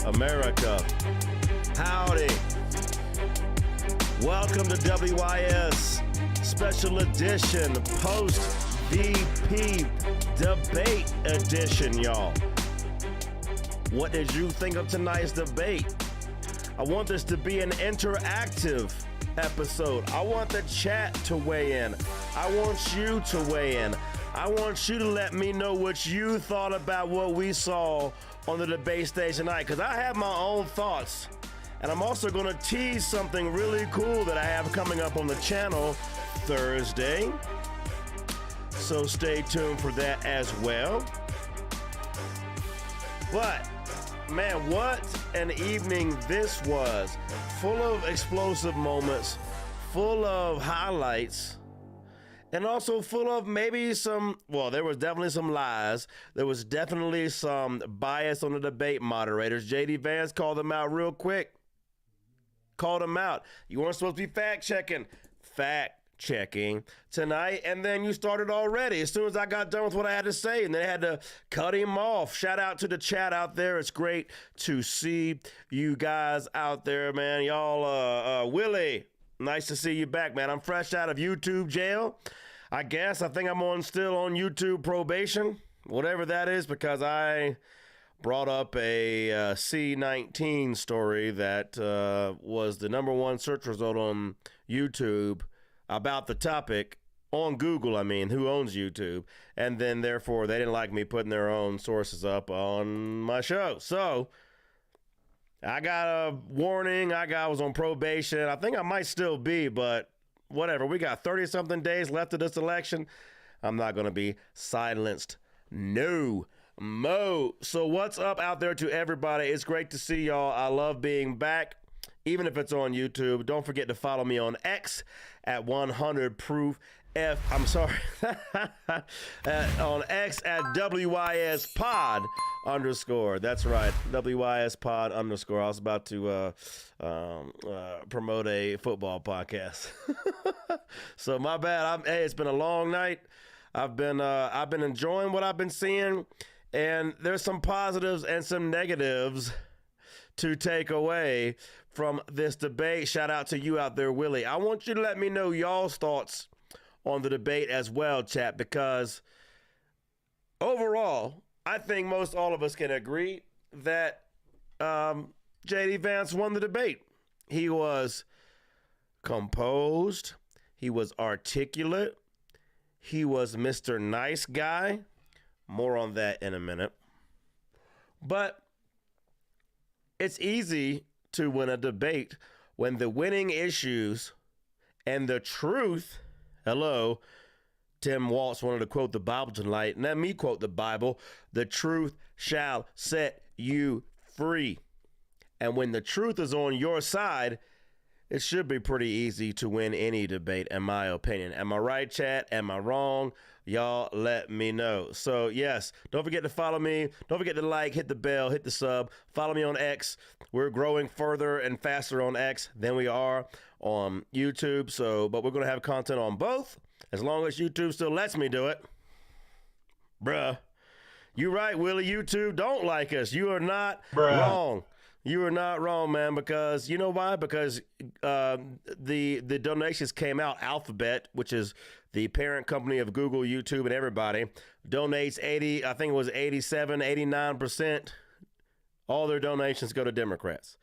America. Howdy. Welcome to WIS Special Edition Post VP Debate Edition, y'all. What did you think of tonight's debate? I want this to be an interactive episode. I want the chat to weigh in. I want you to weigh in. I want you to let me know what you thought about what we saw on the debate stage tonight, because I have my own thoughts. And I'm also going to tease something really cool that I have coming up on the channel Thursday. So stay tuned for that as well. But, man, what an evening this was. Full of explosive moments, full of highlights, and also full of maybe some, well, there was definitely some lies. There was definitely some bias on the debate moderators. JD Vance called them out real quick. Called them out. You weren't supposed to be fact-checking tonight, and then you started already as soon as I got done with what I had to say, and they had to cut him off. Shout out to the chat out there. It's great to see you guys out there, man. Y'all, Willie, nice to see you back, man. I'm fresh out of YouTube jail, I guess. I think I'm still on YouTube probation, whatever that is, because I brought up a C19 story that was the #1 search result on YouTube about the topic on Google. I mean, who owns YouTube? And then therefore they didn't like me putting their own sources up on my show. So I got a warning. I was on probation. I think I might still be, but whatever. We got 30-something days left of this election. I'm not going to be silenced. No mo. So what's up out there to everybody? It's great to see y'all. I love being back, even if it's on YouTube. Don't forget to follow me on X at 100proof. I'm sorry. On X at WISpod _. That's right. WISpod _. I was about to promote a football podcast. So my bad. Hey, it's been a long night. I've been enjoying what I've been seeing, and there's some positives and some negatives to take away from this debate. Shout out to you out there, Willie. I want you to let me know y'all's thoughts on the debate as well, chat, because overall, I think most all of us can agree that J.D. Vance won the debate. He was composed. He was articulate. He was Mr. Nice Guy. More on that in a minute. But it's easy to win a debate when the winning issues and the truth, hello, Tim Waltz wanted to quote the Bible tonight. Let me quote the Bible. The truth shall set you free. And when the truth is on your side, it should be pretty easy to win any debate, in my opinion. Am I right, chat? Am I wrong? Y'all let me know. So, yes, don't forget to follow me. Don't forget to like, hit the bell, hit the sub. Follow me on X. We're growing further and faster on X than we are on YouTube. But we're going to have content on both, as long as YouTube still lets me do it. Bruh. You right, Willie. YouTube don't like us. You are not wrong. You are not wrong, man, because you know why? Because the donations came out. Alphabet, which is the parent company of Google, YouTube, and everybody, donates 87, 89%. All their donations go to Democrats.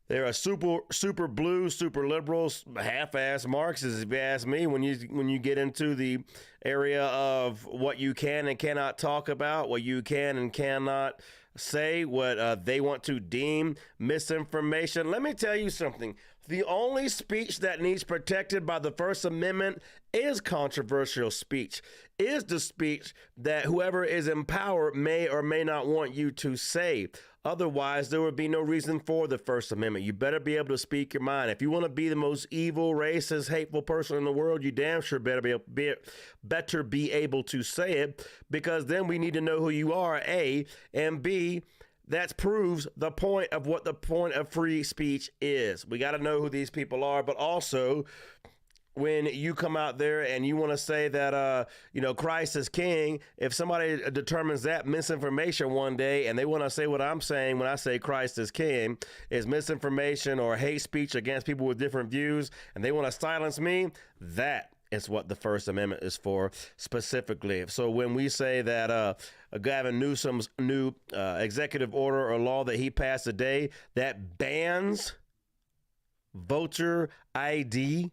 They're a super blue, super liberals, half-ass Marxists, if you ask me. When you get into the area of what you can and cannot talk about, what you can and cannot say, what they want to deem misinformation. Let me tell you something. The only speech that needs protected by the First Amendment is controversial speech, is the speech that whoever is in power may or may not want you to say. Otherwise, there would be no reason for the First Amendment. You better be able to speak your mind. If you want to be the most evil, racist, hateful person in the world, you damn sure better be able to say it, because then we need to know who you are, A, and B, that proves the point of what the point of free speech is. We got to know who these people are, but also when you come out there and you want to say that, Christ is king, if somebody determines that misinformation one day and they want to say what I'm saying when I say Christ is king is misinformation or hate speech against people with different views, and they want to silence me, that is what the First Amendment is for specifically. So when we say that Gavin Newsom's new executive order or law that he passed today that bans voter ID,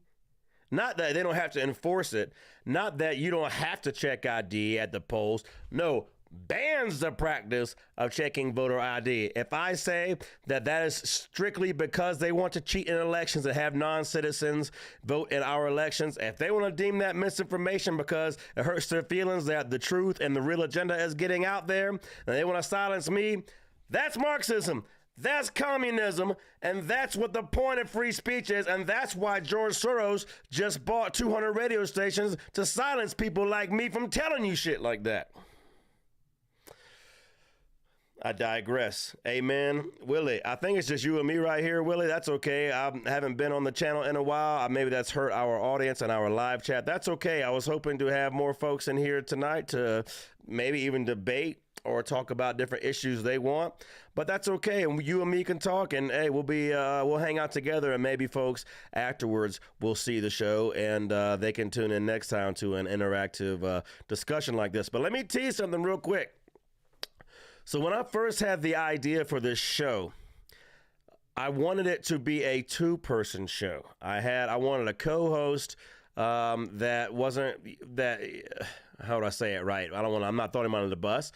not that they don't have to enforce it, not that you don't have to check ID at the polls. No, bans the practice of checking voter ID. If I say that that is strictly because they want to cheat in elections and have non-citizens vote in our elections, if they want to deem that misinformation because it hurts their feelings that the truth and the real agenda is getting out there, and they want to silence me, that's Marxism. That's communism, and that's what the point of free speech is, and that's why George Soros just bought 200 radio stations to silence people like me from telling you shit like that. I digress. Amen. Willie, I think it's just you and me right here, Willie. That's okay. I haven't been on the channel in a while. Maybe that's hurt our audience and our live chat. That's okay. I was hoping to have more folks in here tonight to maybe even debate or talk about different issues they want, but that's okay. And you and me can talk, and hey, we'll hang out together, and maybe folks afterwards will see the show and they can tune in next time to an interactive discussion like this. But let me tease something real quick. So when I first had the idea for this show, I wanted it to be a two-person show. I wanted a co-host that wasn't that. How would I say it right? I'm not throwing him under the bus.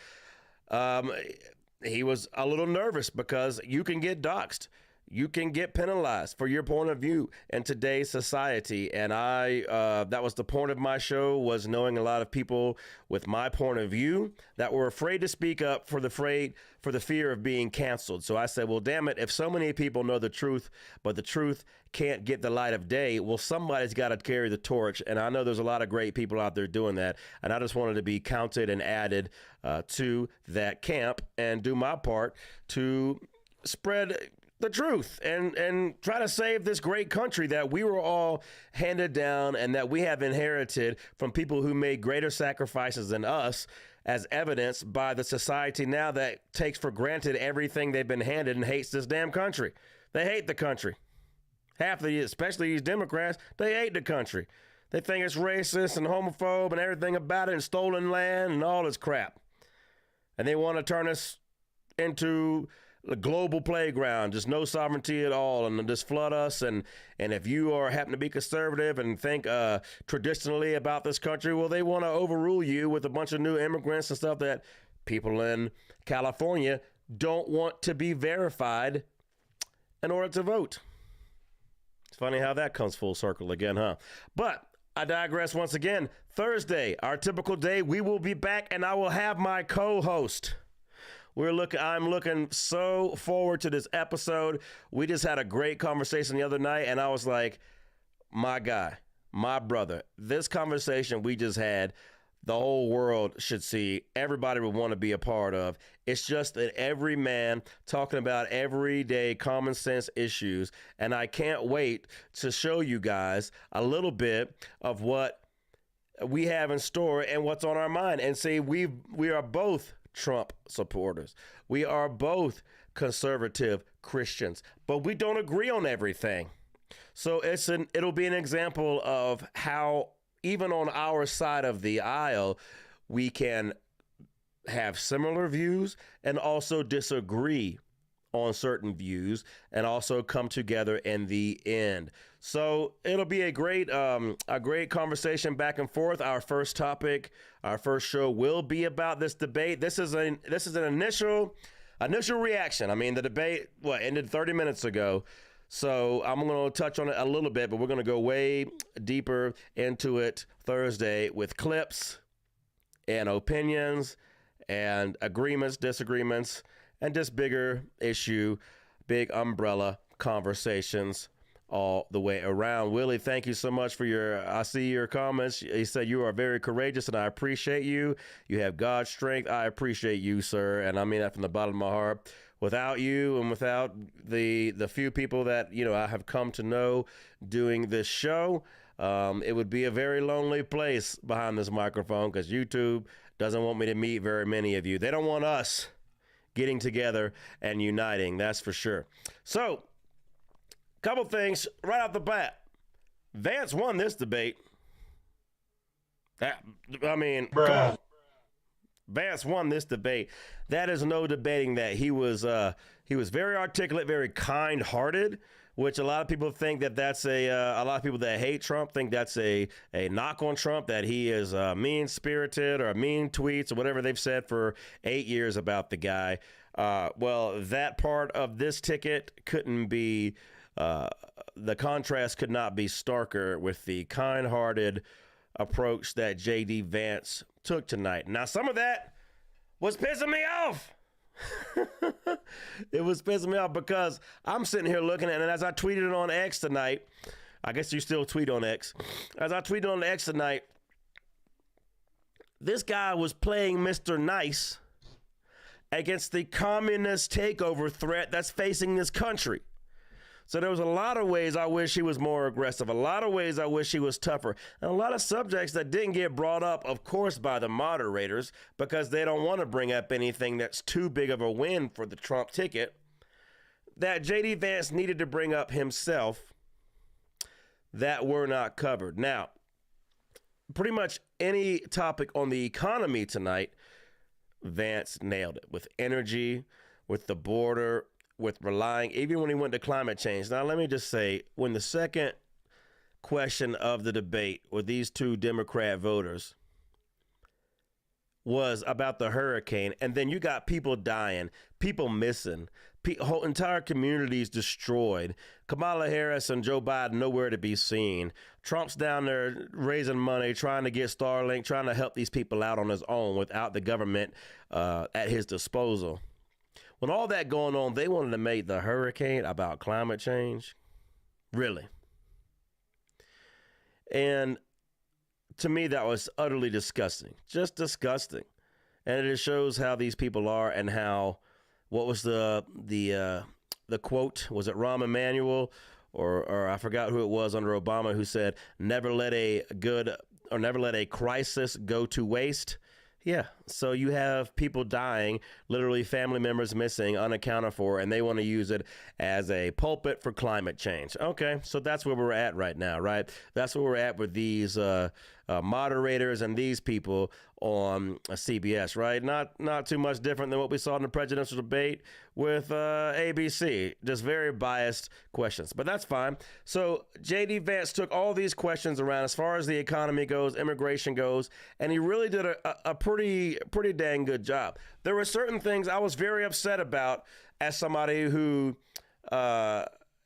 He was a little nervous because you can get doxxed. You can get penalized for your point of view in today's society. And that was the point of my show, was knowing a lot of people with my point of view that were afraid to speak up for the fear of being canceled. So I said, well, damn it, if so many people know the truth, but the truth can't get the light of day, well, somebody's got to carry the torch. And I know there's a lot of great people out there doing that. And I just wanted to be counted and added to that camp and do my part to spread the truth and try to save this great country that we were all handed down and that we have inherited from people who made greater sacrifices than us, as evidenced by the society now that takes for granted everything they've been handed and hates this damn country. They hate the country. Especially these Democrats, they hate the country. They think it's racist and homophobe and everything about it, and stolen land and all this crap. And they want to turn us into a global playground, just no sovereignty at all, and just flood us. And if you happen to be conservative and think traditionally about this country, well, they want to overrule you with a bunch of new immigrants and stuff that people in California don't want to be verified in order to vote. It's funny how that comes full circle again, huh? But I digress once again. Thursday, our typical day, we will be back, and I will have my co-host. I'm looking so forward to this episode. We just had a great conversation the other night, and I was like, my guy, my brother, this conversation we just had, the whole world should see, everybody would want to be a part of. It's just an every man talking about everyday common sense issues, and I can't wait to show you guys a little bit of what we have in store and what's on our mind. And see, we are both Trump supporters. We are both conservative Christians, but we don't agree on everything. So it'll be an example of how even on our side of the aisle, we can have similar views and also disagree on certain views and also come together in the end. So it'll be a great conversation back and forth. Our first topic, our first show will be about this debate. This is an initial reaction. I mean, the debate ended 30 minutes ago. So I'm going to touch on it a little bit, but we're going to go way deeper into it Thursday with clips and opinions and agreements, disagreements, and just bigger issue, big umbrella conversations all the way around. Willie, thank you so much for I see your comments. He said you are very courageous and I appreciate you. You have God's strength. I appreciate you, sir. And I mean that from the bottom of my heart. Without you and without the few people that, I have come to know doing this show, It would be a very lonely place behind this microphone because YouTube doesn't want me to meet very many of you. They don't want us getting together and uniting, that's for sure. So, couple things right off the bat. Vance won this debate. I mean, come on. Vance won this debate. That is no debating that. He was very articulate, very kind-hearted, which a lot of people think that's a lot of people that hate Trump think that's a knock on Trump, that he is mean-spirited or mean tweets or whatever they've said for 8 years about the guy. Well, that part of this ticket couldn't be, the contrast could not be starker with the kind-hearted approach that J.D. Vance took tonight. Now, some of that was pissing me off. It was pissing me off because I'm sitting here looking at it, and as I tweeted it on X tonight, I guess you still tweet on X. As I tweeted on X tonight, this guy was playing Mr. Nice against the communist takeover threat that's facing this country. So there was a lot of ways I wish he was more aggressive, a lot of ways I wish he was tougher, and a lot of subjects that didn't get brought up, of course, by the moderators because they don't want to bring up anything that's too big of a win for the Trump ticket, that J.D. Vance needed to bring up himself that were not covered. Now, pretty much any topic on the economy tonight, Vance nailed it with energy, with the border, with relying, even when he went to climate change. Now, let me just say, when the second question of the debate with these two Democrat voters was about the hurricane, and then you got people dying, people missing, whole entire communities destroyed, Kamala Harris and Joe Biden nowhere to be seen, Trump's down there raising money, trying to get Starlink, trying to help these people out on his own without the government at his disposal. When all that going on, they wanted to make the hurricane about climate change? Really? And to me, that was utterly disgusting. Just disgusting. And it just shows how these people are and how, what was the quote? Was it Rahm Emanuel or I forgot who it was under Obama who said, never let a crisis go to waste? Yeah, so you have people dying, literally family members missing, unaccounted for, and they want to use it as a pulpit for climate change. Okay, so that's where we're at right now, right? That's where we're at with these moderators and these people on CBS, right? Not too much different than what we saw in the presidential debate with ABC. Just very biased questions, but that's fine. So J.D. Vance took all these questions around as far as the economy goes, immigration goes, and he really did a pretty dang good job. There were certain things I was very upset about as somebody who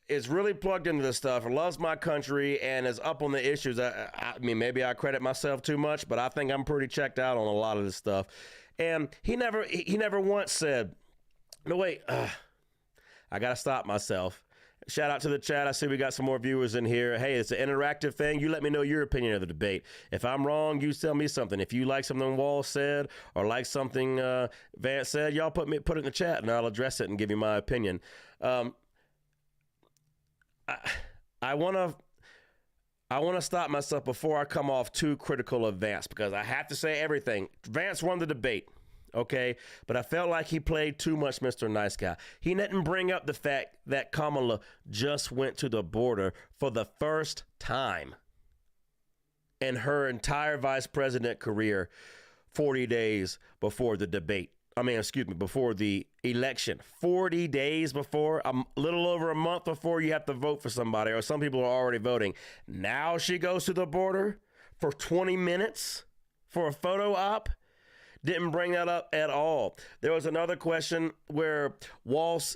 is really plugged into this stuff, loves my country, and is up on the issues. I mean, maybe I credit myself too much, but I think I'm pretty checked out on a lot of this stuff. And he never once said, no, wait, I got to stop myself. Shout out to the chat. I see we got some more viewers in here. Hey, it's an interactive thing. You let me know your opinion of the debate. If I'm wrong, you tell me something. If you like something Wall said or like something Vance said, y'all put it in the chat and I'll address it and give you my opinion. I want to stop myself before I come off too critical of Vance because I have to say everything. Vance won the debate, okay? But I felt like he played too much Mr. Nice Guy. He didn't bring up the fact that Kamala just went to the border for the first time in her entire vice president career 40 days before the debate. Before the election. 40 days before, a little over a month before you have to vote for somebody, or some people are already voting. Now she goes to the border for 20 minutes for a photo op. Didn't bring that up at all. There was another question where Walsh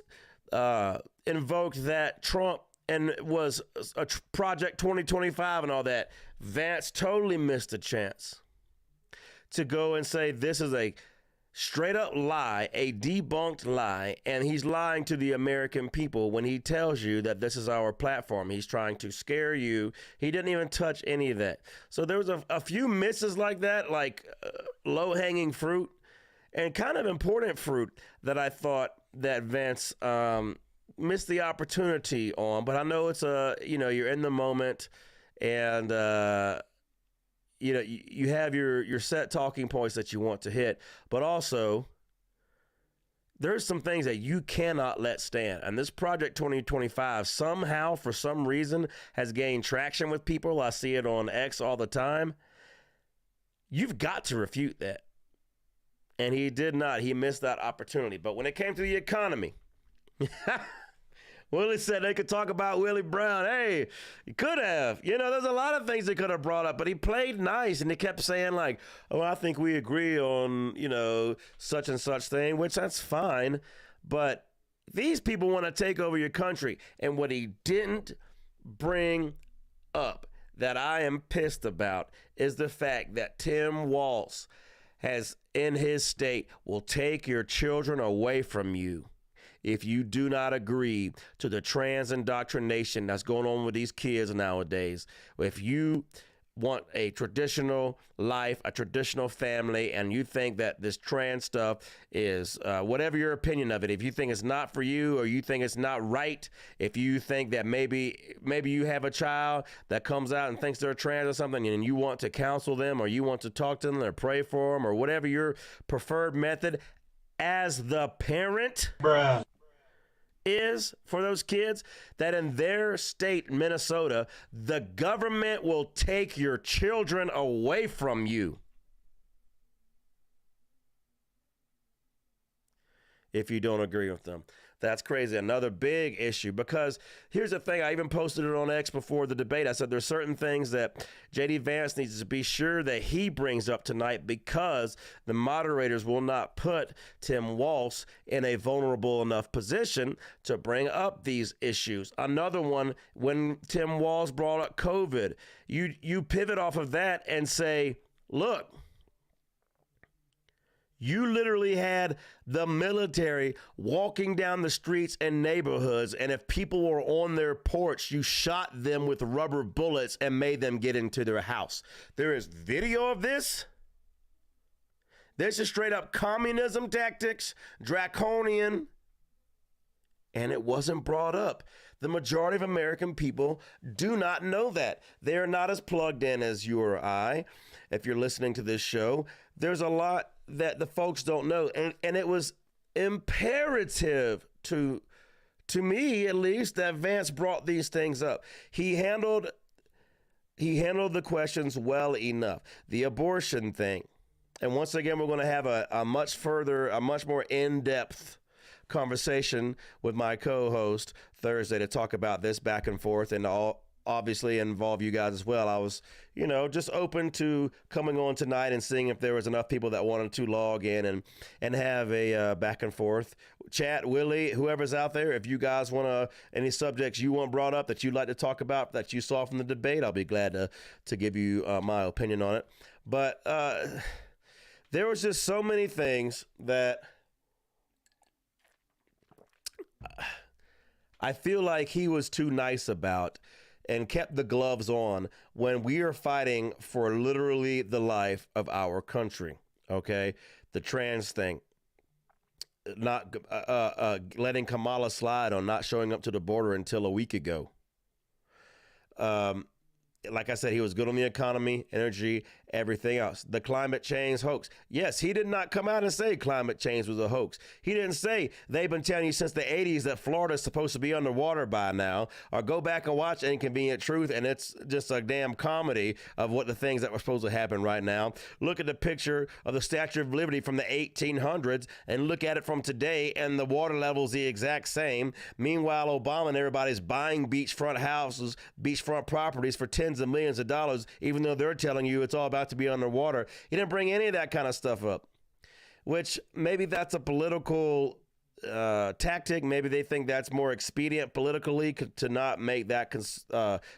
invoked that Trump and was a Project 2025 and all that. Vance totally missed a chance to go and say this is a straight up lie, a debunked lie, and he's lying to the American people when he tells you that this is our platform. He's trying to scare you. He didn't even touch any of that. So there was a few misses like that, like low-hanging fruit and kind of important fruit that I thought that Vance missed the opportunity on. But I know it's you're in the moment and you have your set talking points that you want to hit, but also there's some things that you cannot let stand. And this Project 2025 somehow, for some reason, has gained traction with people. I see it on X all the time. You've got to refute that. And he did not. He missed that opportunity. But when it came to the economy, Willie said they could talk about Willie Brown. Hey, he could have. There's a lot of things he could have brought up, but he played nice, and he kept saying, like, oh, I think we agree on, such and such thing, which that's fine. But these people want to take over your country. And what he didn't bring up that I am pissed about is the fact that Tim Walz has, in his state, will take your children away from you if you do not agree to the trans indoctrination that's going on with these kids nowadays. If you want a traditional life, a traditional family, and you think that this trans stuff is whatever your opinion of it, if you think it's not for you or you think it's not right, if you think that maybe you have a child that comes out and thinks they're trans or something and you want to counsel them or you want to talk to them or pray for them or whatever your preferred method as the parent is for those kids, that in their state, Minnesota, the government will take your children away from you if you don't agree with them. That's crazy. Another big issue, because here's the thing. I even posted it on X before the debate. I said there's certain things that J.D. Vance needs to be sure that he brings up tonight, because the moderators will not put Tim Walz in a vulnerable enough position to bring up these issues. Another one, when Tim Walz brought up COVID, you pivot off of that and say, look, you literally had the military walking down the streets and neighborhoods, and if people were on their porch, you shot them with rubber bullets and made them get into their house. There is video of this. This is straight up communism tactics, draconian, and it wasn't brought up. The majority of American people do not know that. They are not as plugged in as you or I. If you're listening to this show, there's a lot that the folks don't know. And it was imperative to me, at least, that Vance brought these things up. He handled the questions well enough. The abortion thing. And once again, we're going to have a much more in-depth conversation with my co-host Thursday to talk about this back and forth, and obviously involve you guys as well. I was, just open to coming on tonight and seeing if there was enough people that wanted to log in and have a back and forth chat. Willie, whoever's out there, if you guys want any subjects you want brought up that you'd like to talk about that you saw from the debate, I'll be glad to give you my opinion on it. But there was just so many things that I feel like he was too nice about and kept the gloves on when we are fighting for literally the life of our country. Okay, the trans thing, not letting Kamala slide on not showing up to the border until a week ago. Like I said, he was good on the economy, energy, everything else. The climate change hoax. Yes, he did not come out and say climate change was a hoax. He didn't say they've been telling you since the 80s that Florida's supposed to be underwater by now, or go back and watch Inconvenient Truth, and it's just a damn comedy of what the things that were supposed to happen right now. Look at the picture of the Statue of Liberty from the 1800s and look at it from today, and the water level's the exact same. Meanwhile, Obama and everybody's buying beachfront houses, beachfront properties for tens of millions of dollars, even though they're telling you it's all about to be underwater. He didn't bring any of that kind of stuff up, which maybe that's a political tactic. Maybe they think that's more expedient politically to not make that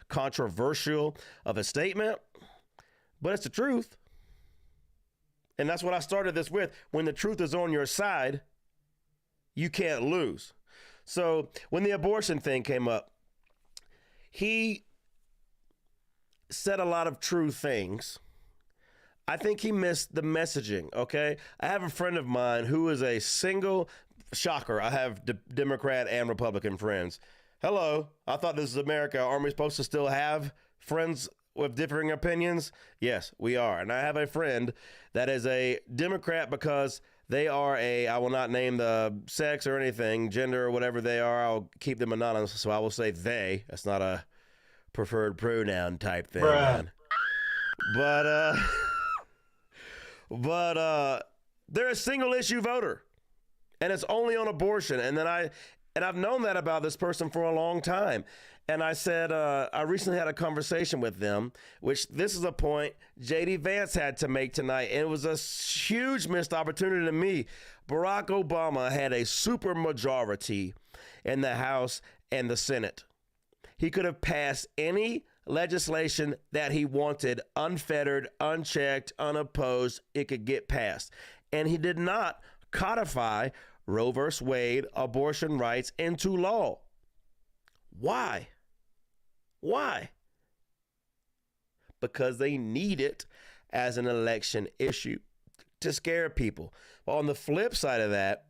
controversial of a statement, but it's the truth. And that's what I started this with. When the truth is on your side, you can't lose. So when the abortion thing came up, he said a lot of true things. I think he missed the messaging, okay? I have a friend of mine who is a single, shocker, I have Democrat and Republican friends. Hello, I thought this is America. Aren't we supposed to still have friends with differing opinions? Yes, we are. And I have a friend that is a Democrat because they are I will not name the sex or anything, gender or whatever they are. I'll keep them anonymous. So I will say they. That's not a preferred pronoun type thing, man. But, they're a single issue voter, and it's only on abortion. And I've known that about this person for a long time. And I said, I recently had a conversation with them, which this is a point J.D. Vance had to make tonight. And it was a huge missed opportunity to me. Barack Obama had a super majority in the House and the Senate. He could have passed any legislation that he wanted, unfettered, unchecked, unopposed. It could get passed. And he did not codify Roe v. Wade abortion rights into law. Why? Why? Because they need it as an election issue to scare people. But on the flip side of that,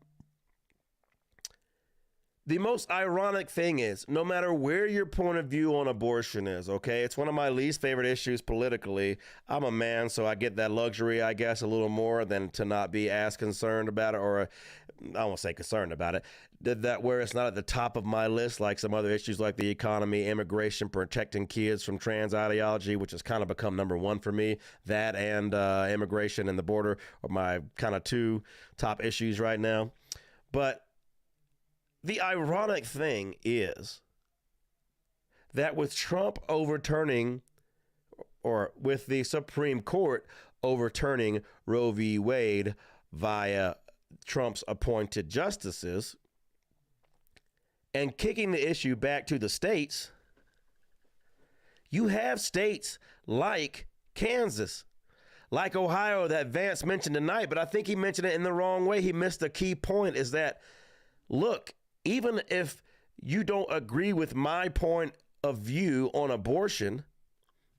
the most ironic thing is, no matter where your point of view on abortion is, okay, it's one of my least favorite issues politically. I'm a man, so I get that luxury, I guess, a little more than to not be as concerned about it, or I won't say concerned about it, that where it's not at the top of my list, like some other issues like the economy, immigration, protecting kids from trans ideology, which has kind of become number one for me. That and immigration and the border are my kind of two top issues right now. But the ironic thing is that with Trump overturning, or with the Supreme Court overturning Roe v. Wade via Trump's appointed justices and kicking the issue back to the states, you have states like Kansas, like Ohio that Vance mentioned tonight, but I think he mentioned it in the wrong way. He missed a key point, is that, look, even if you don't agree with my point of view on abortion,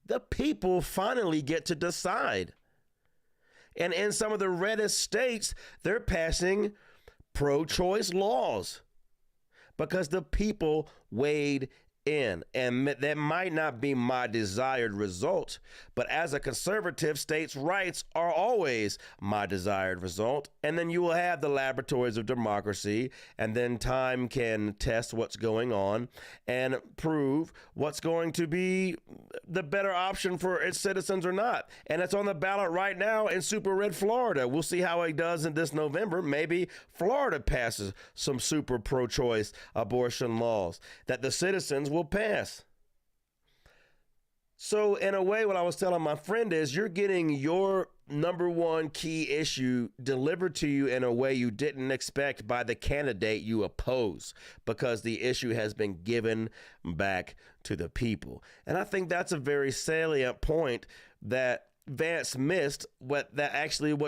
the people finally get to decide. And in some of the reddest states, they're passing pro-choice laws because the people weighed in. And that might not be my desired result, but as a conservative, states' rights are always my desired result. And then you will have the laboratories of democracy, and then time can test what's going on and prove what's going to be the better option for its citizens or not. And it's on the ballot right now in super red Florida. We'll see how it does in this November. Maybe Florida passes some super pro-choice abortion laws that the citizens will pass. So in a way, what I was telling my friend is, you're getting your number one key issue delivered to you in a way you didn't expect by the candidate you oppose, because the issue has been given back to the people. And I think that's a very salient point that Vance missed. What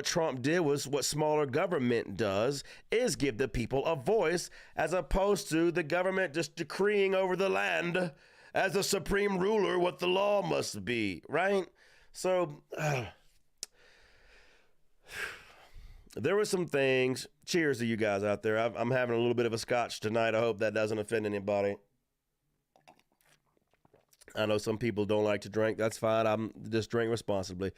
Trump did was what smaller government does, is give the people a voice, as opposed to the government just decreeing over the land as a supreme ruler what the law must be, right? So there were some things. Cheers to you guys out there. I'm having a little bit of a scotch tonight. I hope that doesn't offend anybody. I know some people don't like to drink. That's fine. I'm just drink responsibly.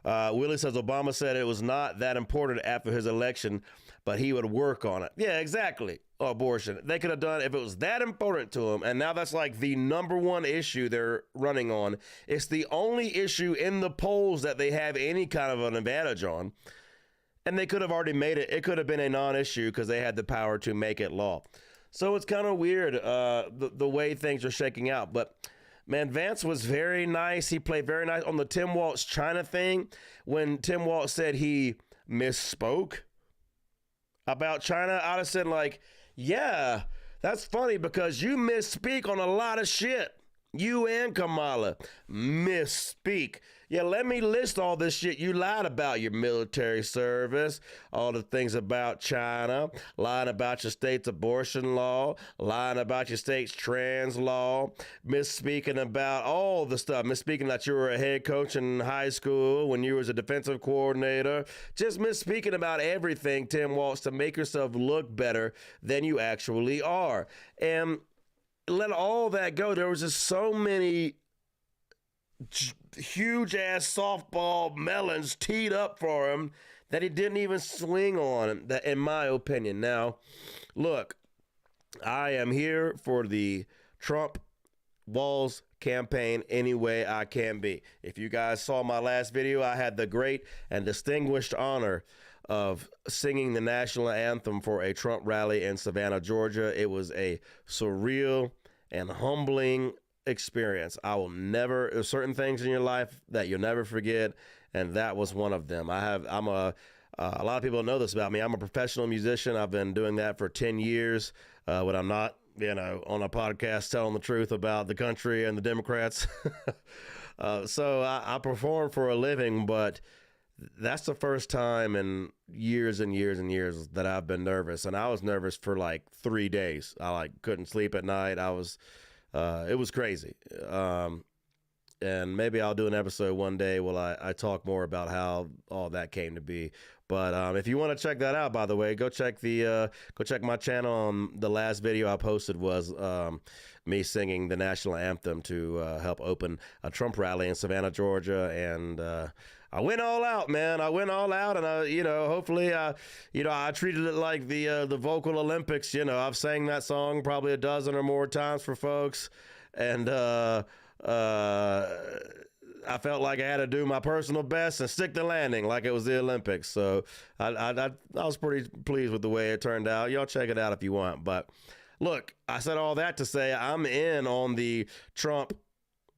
Willie says Obama said it was not that important after his election, but he would work on it. Yeah, exactly. Abortion. They could have done if it was that important to him. And now that's like the number one issue they're running on. It's the only issue in the polls that they have any kind of an advantage on. And they could have already made it. It could have been a non-issue because they had the power to make it law. So it's kind of weird the way things are shaking out. But man, Vance was very nice. He played very nice on the Tim Walz China thing. When Tim Walz said he misspoke about China, I'd have said, like, yeah, that's funny because you misspeak on a lot of shit. You and Kamala misspeak. Yeah, let me list all this shit you lied about: your military service, all the things about China, lying about your state's abortion law, lying about your state's trans law, misspeaking about all the stuff, misspeaking that you were a head coach in high school when you was a defensive coordinator, just misspeaking about everything, Tim Walz, to make yourself look better than you actually are. And let all that go. There was just so many huge ass softball melons teed up for him that he didn't even swing on, that in my opinion. Now, look, I am here for the Trump Walz campaign any way I can be. If you guys saw my last video, I had the great and distinguished honor of singing the national anthem for a Trump rally in Savannah, Georgia. It was a surreal and humbling experience. I will never, there's certain things in your life that you'll never forget, and that was one of them. I'm a lot of people know this about me. I'm a professional musician. I've been doing that for 10 years. When I'm not, on a podcast telling the truth about the country and the Democrats. So I perform for a living, but that's the first time in years and years and years that I've been nervous. And I was nervous for like 3 days. I couldn't sleep at night. It was crazy. And maybe I'll do an episode one day where I talk more about how all that came to be. But if you want to check that out, by the way, go check my channel. The last video I posted was me singing the national anthem to help open a Trump rally in Savannah, Georgia, and I went all out, man. I went all out, and hopefully, I treated it like the vocal Olympics. I've sang that song probably a dozen or more times for folks, and I felt like I had to do my personal best and stick the landing like it was the Olympics. So I was pretty pleased with the way it turned out. Y'all check it out if you want. But look, I said all that to say I'm in on the Trump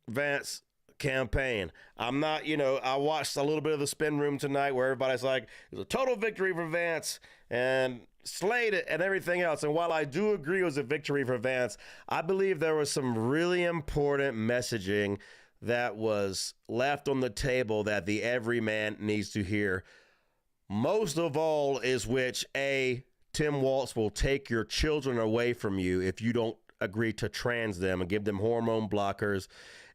Vance campaign. I'm not, I watched a little bit of the spin room tonight where everybody's like, it was a total victory for Vance and slayed it and everything else. And while I do agree it was a victory for Vance, I believe there was some really important messaging that was left on the table that the everyman needs to hear. Most of all is which, Tim Walz will take your children away from you if you don't agree to trans them and give them hormone blockers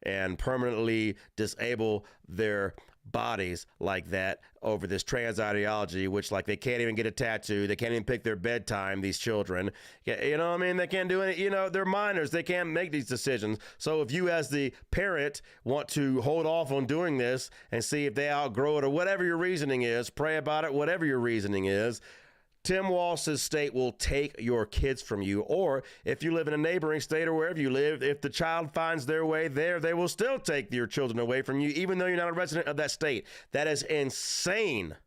and permanently disable their bodies like that over this trans ideology, which they can't even get a tattoo. They can't even pick their bedtime, these children. You know what I mean? They can't do it. They're minors. They can't make these decisions. So if you as the parent want to hold off on doing this and see if they outgrow it or whatever your reasoning is, pray about it, whatever your reasoning is, Tim Walz's state will take your kids from you. Or if you live in a neighboring state or wherever you live, if the child finds their way there, they will still take your children away from you, even though you're not a resident of that state. That is insane.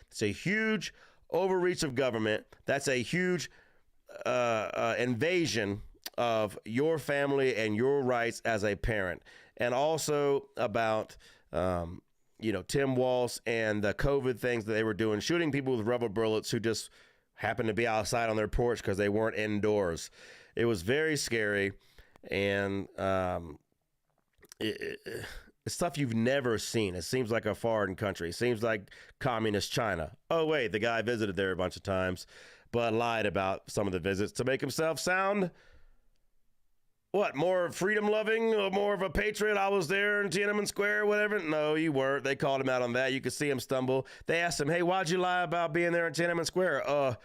It's a huge overreach of government. That's a huge invasion of your family and your rights as a parent. And also about Tim Walz and the COVID things that they were doing, shooting people with rubber bullets who just happened to be outside on their porch because they weren't indoors. It was very scary, and it's stuff you've never seen. It seems like a foreign country. It seems like communist China. Oh, wait, the guy visited there a bunch of times, but lied about some of the visits to make himself sound more freedom-loving, or more of a patriot? I was there in Tiananmen Square, whatever. No, you weren't. They called him out on that. You could see him stumble. They asked him, hey, why'd you lie about being there in Tiananmen Square? Well,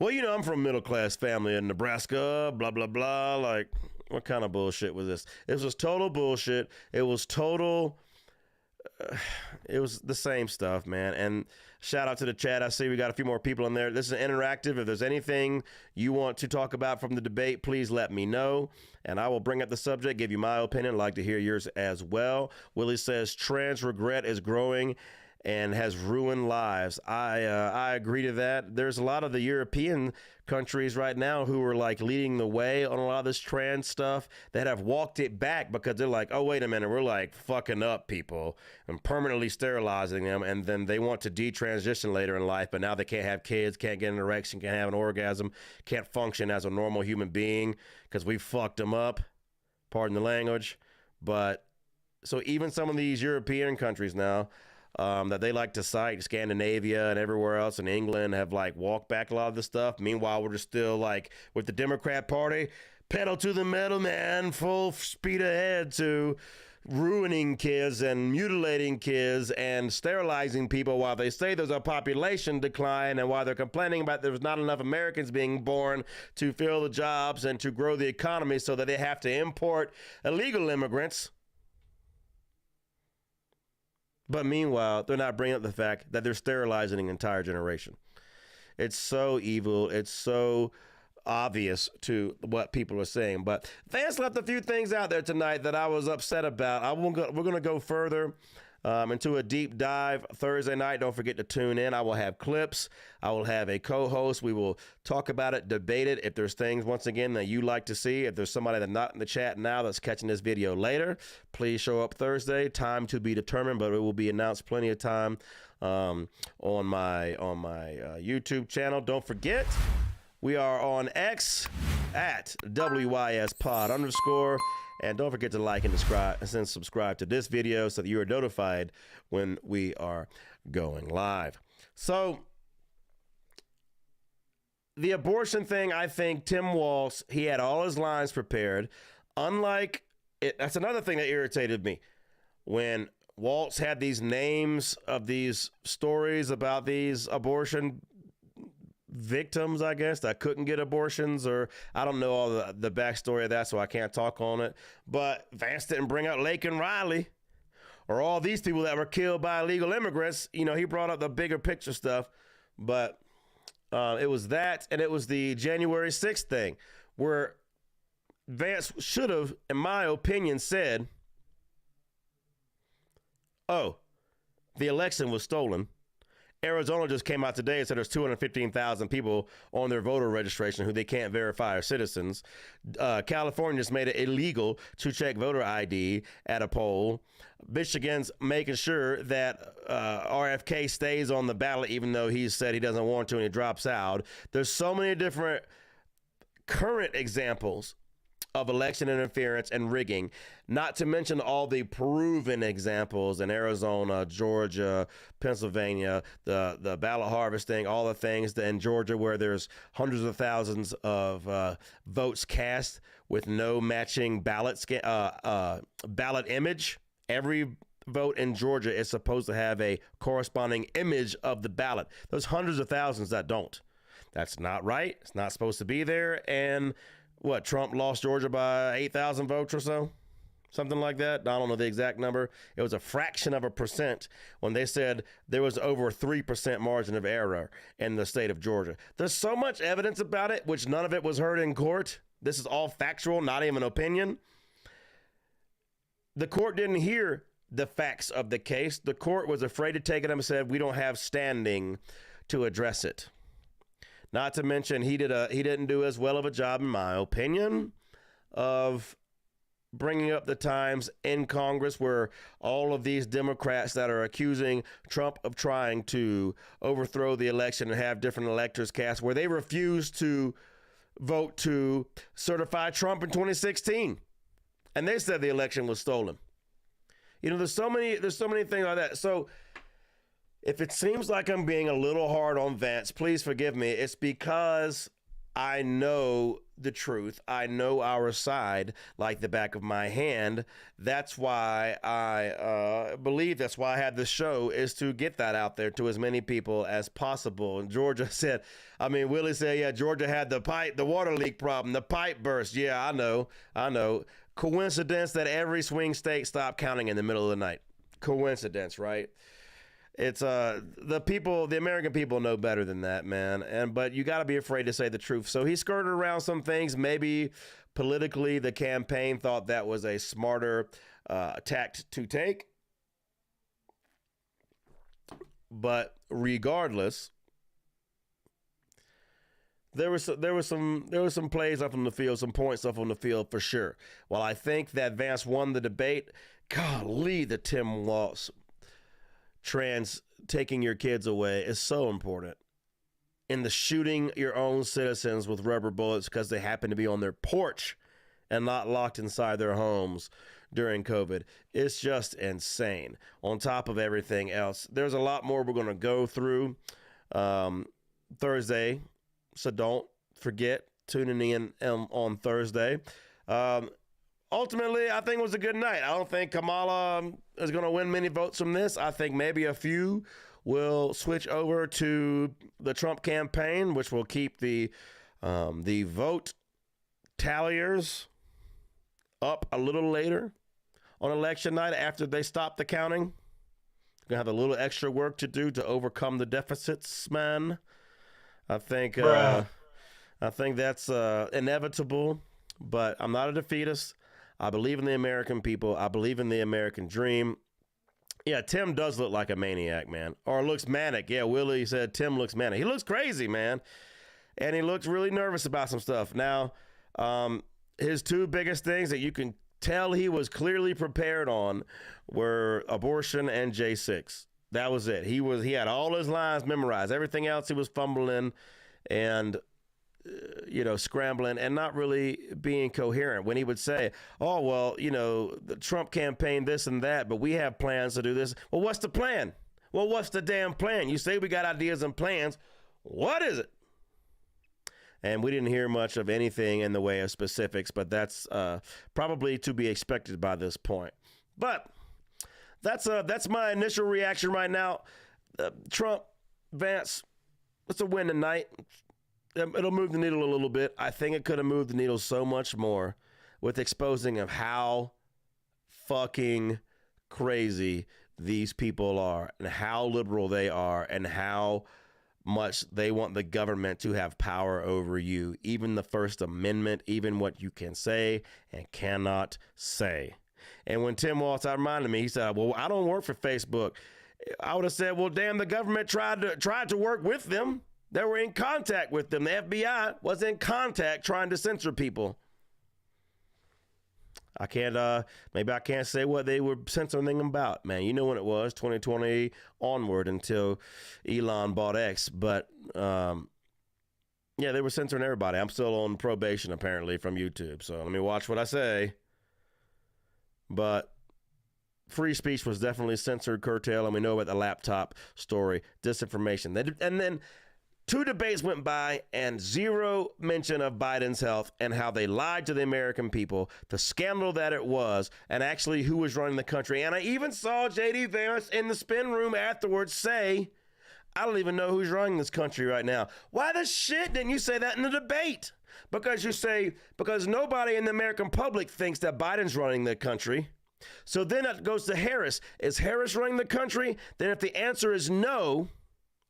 I'm from a middle-class family in Nebraska, blah, blah, blah. What kind of bullshit was this? It was total bullshit. It was total... it was the same stuff, man. And shout out to the chat. I see we got a few more people in there. This is interactive. If there's anything you want to talk about from the debate, please let me know, and I will bring up the subject, give you my opinion. I'd like to hear yours as well. Willie says trans regret is growing and has ruined lives. I agree to that. There's a lot of the European countries right now who are leading the way on a lot of this trans stuff that have walked it back because they're like, oh, wait a minute, we're fucking up people and permanently sterilizing them, and then they want to detransition later in life, but now they can't have kids, can't get an erection, can't have an orgasm, can't function as a normal human being because we fucked them up, pardon the language. But so even some of these European countries now that they like to cite, Scandinavia and everywhere else in England, have walked back a lot of the stuff. Meanwhile, we're just still with the Democrat Party, pedal to the metal, man, full speed ahead to ruining kids and mutilating kids and sterilizing people while they say there's a population decline, and while they're complaining about there's not enough Americans being born to fill the jobs and to grow the economy, so that they have to import illegal immigrants. But meanwhile, they're not bringing up the fact that they're sterilizing an entire generation. It's so evil. It's so obvious to what people are saying. But Vance left a few things out there tonight that I was upset about. We're going to go further into a deep dive Thursday night. Don't forget to tune in. I will have clips. I will have a co-host. We will talk about it, debate it. If there's things, once again, that you like to see, if there's somebody that's not in the chat now that's catching this video later, please show up Thursday. Time to be determined, but it will be announced plenty of time on my YouTube channel. Don't forget, we are on X at WYSPod_. And don't forget to like and subscribe to this video so that you are notified when we are going live. So the abortion thing, I think Tim Walz, he had all his lines prepared. Unlike it, that's another thing that irritated me. When Walz had these names of these stories about these abortion victims, I guess, that couldn't get abortions, or I don't know all the backstory of that, so I can't talk on it. But Vance didn't bring up Lake and Riley or all these people that were killed by illegal immigrants. You know, he brought up the bigger picture stuff, but it was that, and it was the January 6th thing where Vance should have, in my opinion, said, oh, the election was stolen. Arizona just came out today and said there's 215,000 people on their voter registration who they can't verify are citizens. California just made it illegal to check voter ID at a poll. Michigan's making sure that RFK stays on the ballot, even though he said he doesn't want to and he drops out. There's so many different current examples of election interference and rigging, not to mention all the proven examples in Arizona, Georgia, Pennsylvania, the ballot harvesting, all the things in Georgia where there's hundreds of thousands of votes cast with no matching ballot image. Every vote in Georgia is supposed to have a corresponding image of the ballot. There's hundreds of thousands that don't. That's not right. It's not supposed to be there. And what, Trump lost Georgia by 8,000 votes or so? Something like that. I don't know the exact number. It was a fraction of a percent when they said there was over a 3% margin of error in the state of Georgia. There's so much evidence about it, which none of it was heard in court. This is all factual, not even opinion. The court didn't hear the facts of the case. The court was afraid to take it up and said, we don't have standing to address it. Not to mention, he didn't do as well of a job, in my opinion, of bringing up the times in Congress where all of these Democrats that are accusing Trump of trying to overthrow the election and have different electors cast, where they refused to vote to certify Trump in 2016. And they said the election was stolen. You know, there's so many things like that. So if it seems like I'm being a little hard on Vance, please forgive me. It's because I know the truth. I know our side like the back of my hand. That's why I believe that's why I had this show, is to get that out there to as many people as possible. And Georgia said, Willie said, yeah, Georgia had the water leak problem, the pipe burst. Yeah, I know. Coincidence that every swing state stopped counting in the middle of the night. Coincidence, right? It's the American people know better than that, man. But you got to be afraid to say the truth. So he skirted around some things. Maybe politically the campaign thought that was a smarter tact to take. But regardless, there was some plays up on the field, some points up on the field for sure. While I think that Vance won the debate, golly, the Tim Walz taking your kids away is so important. In the shooting your own citizens with rubber bullets because they happen to be on their porch and not locked inside their homes during COVID. It's just insane. On top of everything else, there's a lot more we're going to go through Thursday, so don't forget tuning in on Thursday. ultimately, I think it was a good night. I don't think Kamala is going to win many votes from this. I think maybe a few will switch over to the Trump campaign, which will keep the vote talliers up a little later on election night after they stop the counting. Gonna have a little extra work to do to overcome the deficits, man. I think that's inevitable, but I'm not a defeatist. I believe in the American people. I believe in the American dream. Yeah, Tim does look like a maniac, man, or looks manic. Yeah, Willie said Tim looks manic. He looks crazy, man, and he looks really nervous about some stuff. Now, his two biggest things that you can tell he was clearly prepared on were abortion and J6. That was it. He had all his lines memorized. Everything else he was fumbling and scrambling and not really being coherent when he would say, oh, well, the Trump campaign, this and that, but we have plans to do this. Well, what's the plan? Well, what's the damn plan? You say we got ideas and plans. What is it? And we didn't hear much of anything in the way of specifics, but that's probably to be expected by this point. But that's my initial reaction right now. Trump, Vance, it's a win tonight. It'll move the needle a little bit. I think it could have moved the needle so much more with exposing of how fucking crazy these people are and how liberal they are and how much they want the government to have power over you, even the First Amendment, even what you can say and cannot say. And when Tim Waltz reminded me, he said, well, I don't work for Facebook. I would have said, well, damn, the government tried to work with them. They were in contact with them. The FBI was in contact trying to censor people. Maybe I can't say what they were censoring them about, man. You know when it was, 2020 onward until Elon bought X. But, yeah, they were censoring everybody. I'm still on probation, apparently, from YouTube. So let me watch what I say. But free speech was definitely censored, curtailed, and we know about the laptop story, disinformation. And then 2 debates went by and 0 mention of Biden's health and how they lied to the American people, the scandal that it was, and actually who was running the country. And I even saw J.D. Vance in the spin room afterwards say, I don't even know who's running this country right now. Why the shit didn't you say that in the debate? Because nobody in the American public thinks that Biden's running the country. So then it goes to Harris. Is Harris running the country? Then if the answer is no,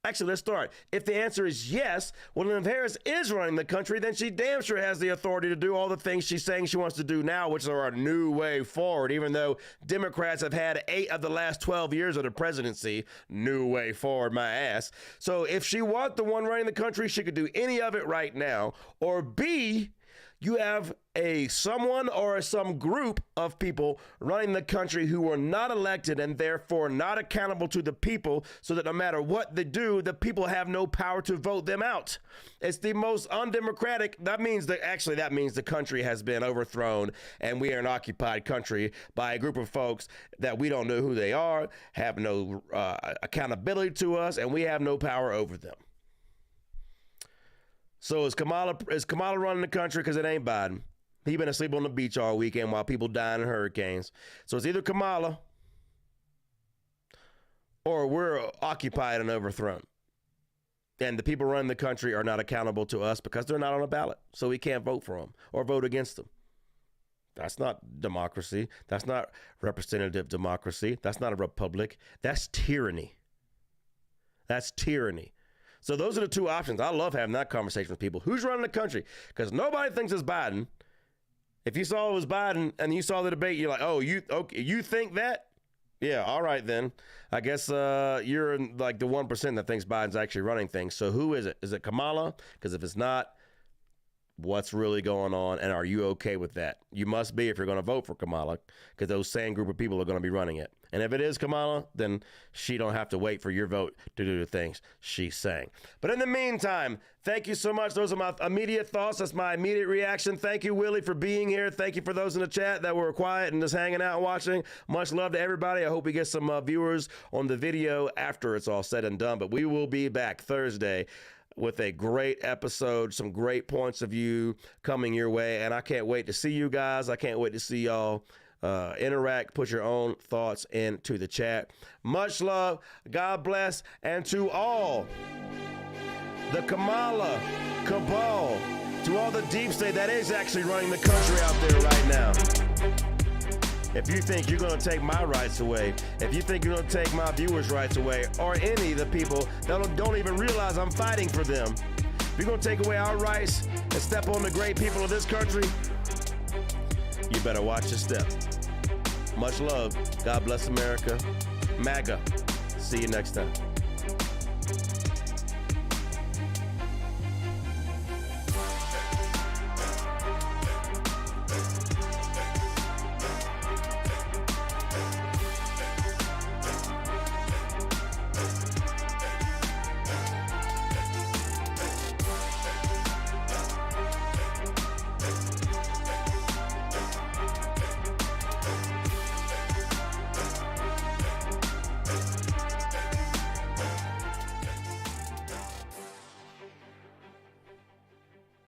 actually, let's start. If the answer is yes, well, then if Harris is running the country, then she damn sure has the authority to do all the things she's saying she wants to do now, which are a new way forward, even though Democrats have had 8 of the last 12 years of the presidency. New way forward, my ass. So if she was the one running the country, she could do any of it right now. Or B, you have someone or some group of people running the country who were not elected and therefore not accountable to the people, so that no matter what they do, the people have no power to vote them out. It's the most undemocratic. That means the country has been overthrown and we are an occupied country by a group of folks that we don't know who they are, have no accountability to us, and we have no power over them. So is Kamala running the country because it ain't Biden? He been asleep on the beach all weekend while people dying in hurricanes. So it's either Kamala or we're occupied and overthrown. And the people running the country are not accountable to us because they're not on a ballot. So we can't vote for them or vote against them. That's not democracy. That's not representative democracy. That's not a republic. That's tyranny. That's tyranny. So those are the 2 options. I love having that conversation with people. Who's running the country? Because nobody thinks it's Biden. If you saw it was Biden and you saw the debate, you're like, oh, you think that? Yeah, all right then. I guess you're in like the 1% that thinks Biden's actually running things. So who is it? Is it Kamala? Because if it's not, what's really going on, and are you okay with that? You must be if you're going to vote for Kamala, because those same group of people are going to be running it. And if it is Kamala, then she don't have to wait for your vote to do the things she's saying. But in the meantime, thank you so much. Those are my immediate thoughts. That's my immediate reaction. Thank you, Willie, for being here. Thank you for those in the chat that were quiet and just hanging out and watching. Much love to everybody. I hope we get some viewers on the video after it's all said and done. But we will be back Thursday. with a great episode, some great points of view coming your way. And I can't wait to see you guys. I can't wait to see y'all interact, put your own thoughts into the chat. Much love, God bless, and to all the Kamala cabal, to all the deep state that is actually running the country out there right now. If you think you're going to take my rights away, if you think you're going to take my viewers' rights away, or any of the people that don't even realize I'm fighting for them, if you're going to take away our rights and step on the great people of this country, you better watch your step. Much love. God bless America. MAGA. See you next time.